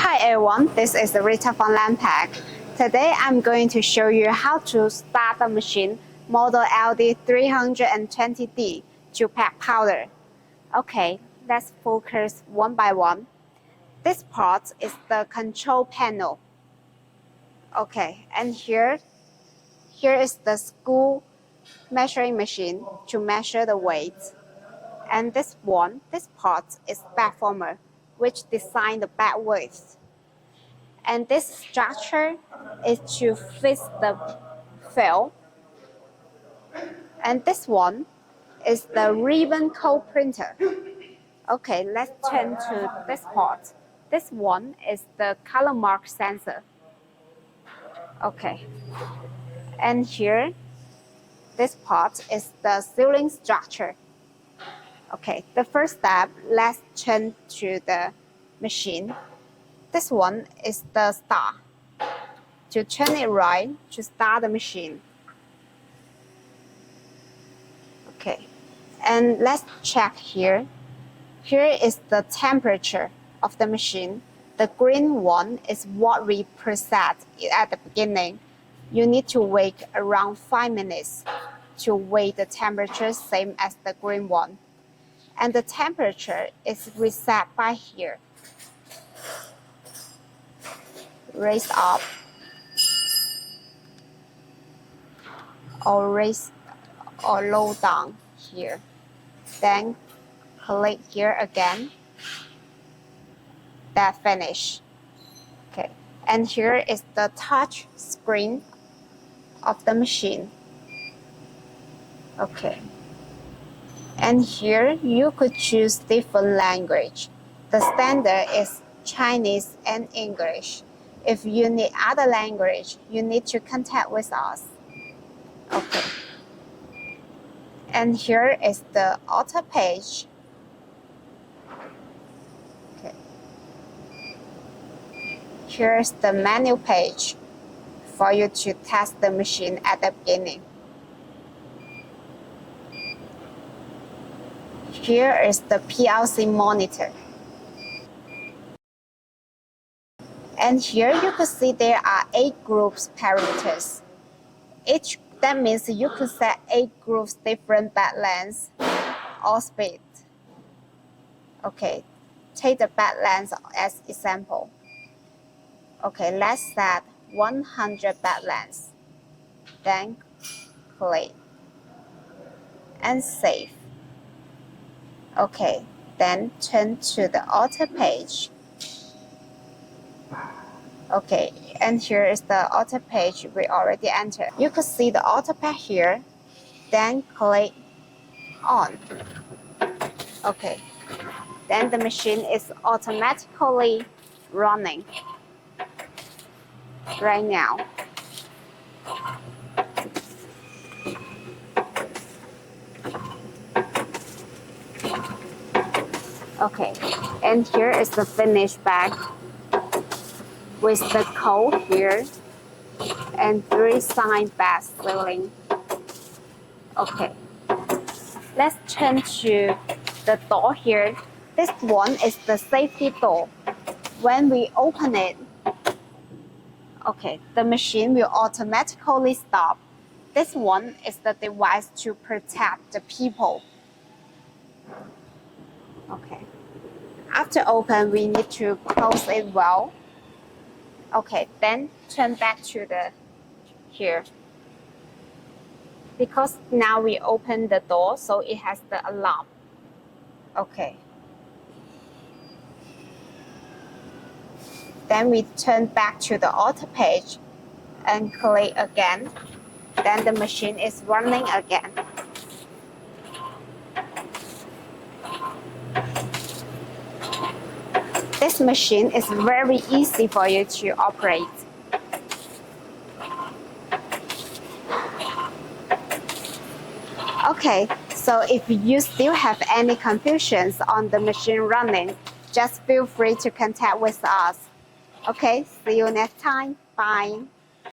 Hi everyone, this is Rita from Landpack. Today I'm going to show you how to start the machine model LD-320D to pack powder. Okay, let's focus one by one. This part is the control panel. Okay, and here is the screw measuring machine to measure the weight. And this part is backformer, which design the back width. And this structure is to fix the fill. And this one is the ribbon code printer. Okay, let's turn to this part. This one is the color mark sensor. Okay, and here, this part is the sealing structure. Okay, the first step, let's turn to the machine. This one is the start. To turn it right, to start the machine. Okay, and let's check here. Here is the temperature of the machine. The green one is what we preset at the beginning. You need to wait around 5 minutes to wait the temperature same as the green one. And the temperature is reset by here. Raise up or raise or low down here. Then click here again. That finish. Okay, and here is the touch screen of the machine. Okay, and here you could choose different language. The standard is Chinese and English. If you need other language, you need to contact with us. Okay. And here is the auto page. Okay. Here is the menu page for you to test the machine at the beginning. Here is the PLC monitor. And here you could see there are 8 groups parameters. That means you could set 8 groups different backlines or speed. Okay, take the backlines as example. Okay, let's set 100 backlines. Then click and save. Okay, then turn to the auto page. Okay, and here is the auto page we already entered. You could see the auto pad here, then click on. Okay, then the machine is automatically running right now. Okay, and here is the finished bag with the code here and 3 sign back sealing. Okay, let's turn to the door here. This one is the safety door. When we open it, okay, the machine will automatically stop. This one is the device to protect the people. Okay, after open, we need to close it well. Okay, then turn back to the here. Because now we open the door, so it has the alarm. Okay. Then we turn back to the auto page and click again. Then the machine is running again. This machine is very easy for you to operate. Okay, so if you still have any confusions on the machine running, just feel free to contact with us. Okay, see you next time. Bye.